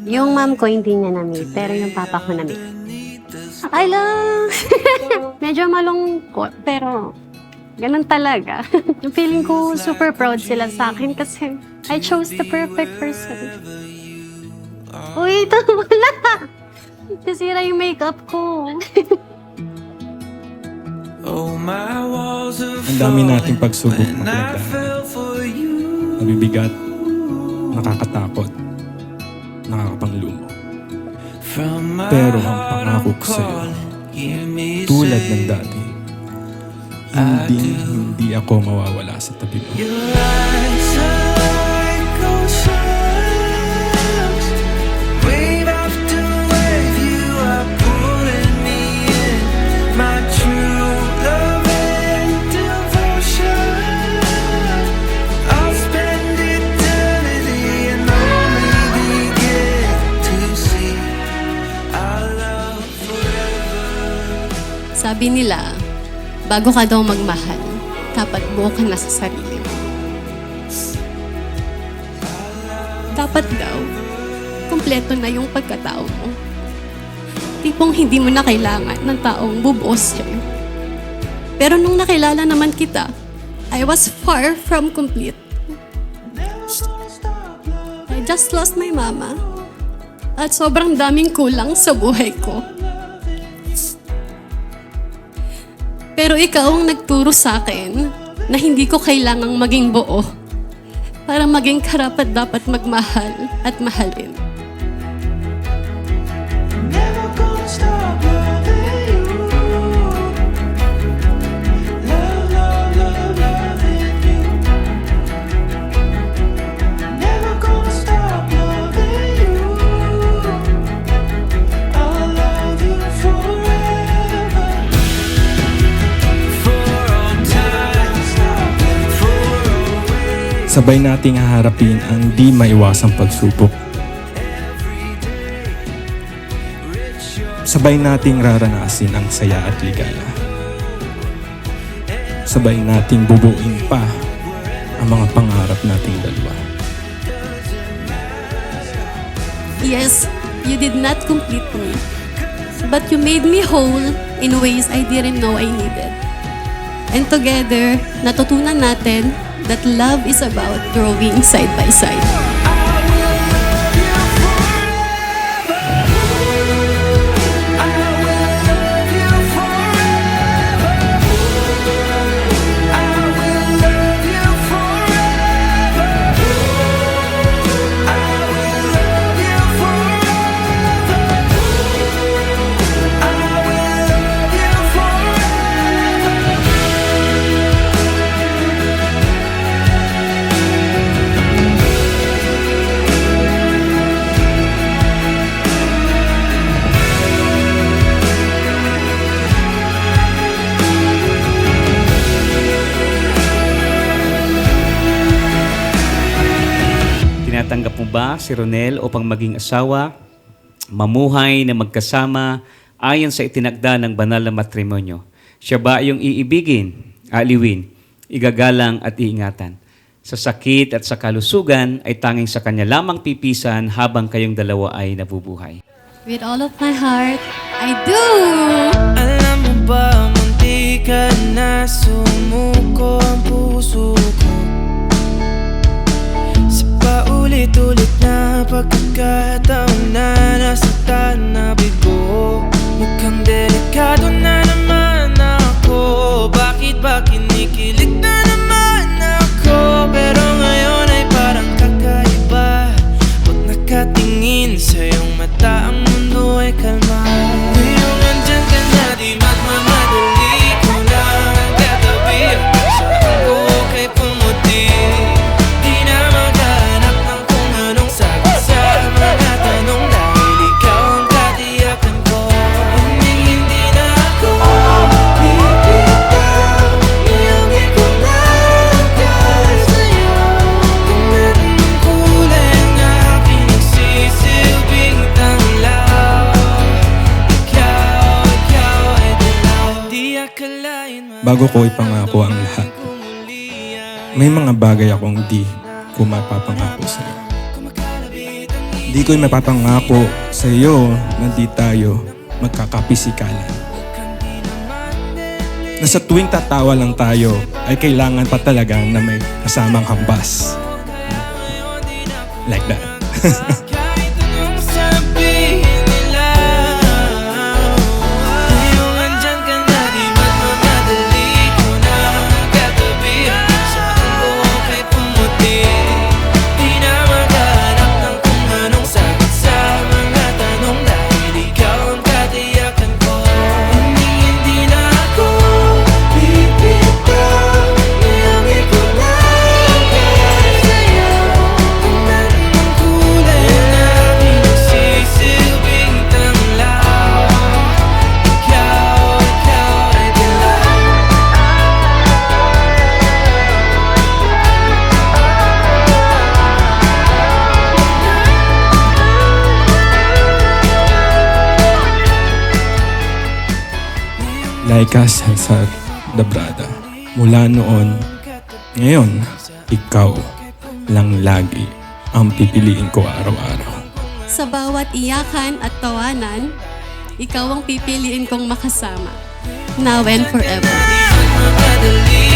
Yung mom ko hindi niya na-meet, pero yung papa ko na-meet. Akala lang. Medyo malungkot, pero ganun talaga. Yung feeling ko super proud sila sa akin kasi I chose the perfect person. Uy, ito wala. Nasira yung makeup ko. Ang dami nating pagsubok na pinagdaanan. Mabibigat, nakakatakot, nakakapanglumo. Pero ang pangako ko sa'yo, tulad ng dati, hindi ako mawawala sa tabi mo. Sabi nila, bago ka daw magmahal, dapat buo ka na sa sarili mo. Dapat daw, kumpleto na yung pagkatao mo. Tipong hindi mo na kailangan ng taong bubuo sa'yo. Pero nung nakilala naman kita, I was far from complete. I just lost my mama. At sobrang daming kulang sa buhay ko. Pero ikaw ang nagturo sa akin na hindi ko kailangang maging buo para maging karapat-dapat magmahal at mahalin. Sabay nating haharapin ang di maiwasang pagsubok. Sabay nating raranasin ang saya at ligaya. Sabay nating bubuin pa ang mga pangarap nating dalawa. Yes, you did not complete me, but you made me whole in ways I didn't know I needed. And together, natutunan natin that love is about growing side by side. Tinatanggap mo ba si Ronel upang maging asawa, mamuhay na magkasama ayon sa itinakda ng banal na matrimonyo? Siya ba yung iibigin, aliwin, igagalang at iingatan? Sa sakit at sa kalusugan ay tanging sa kanya lamang pipisan habang kayong dalawa ay nabubuhay. With all of my heart, I do! Alam mo ba, munti ka na sumuko ang puso ko sa paulit-ulit na pagkakataon na nasaktan na bigo. Mukhang delikado na naman ako. Bakit ba kinikilig na naman ako? Pero ngayon ay parang kakaiba. Pag nakatingin sa iyong mata, ang mundo ay kalma. Ngayong andyan ka na, di magmamadali ko lang ang katabi. Ang pagsaan ko kay pumuti. Di na maghanap ng kung anong sagot sa mga tanong, dahil ikaw ang katiyakan ko. bago ko ipangako ang lahat. May mga bagay akong di ko mapapangako sa iyo. Di ko mapapangako sa iyo na di tayo magkakapisikalan. Na sa tuwing tatawa lang tayo ay kailangan pa talaga na may kasamang hambas. Like that. Kahit anong sabihin nila, ngayong andyan ka na, di ba't mamadali ko na katabi. Saan ko kay pumuti, di na maghanap ng kung anong sagot sa mga tanong, dahil ikaw ang katiyakan ko. Hindi na ako bibitaw, ngayong ikaw lang kaya sa'yo. Kung anong kulay na aking nagsisilbing tanglaw, ikaw ay dilaw. Laika Cesar Dabrada. Mula noon, ngayon, ikaw lang lagi ang pipiliin ko araw-araw. Sa bawat iyakan at tawanan, ikaw ang pipiliin kong makasama. Now and forever. Mamadali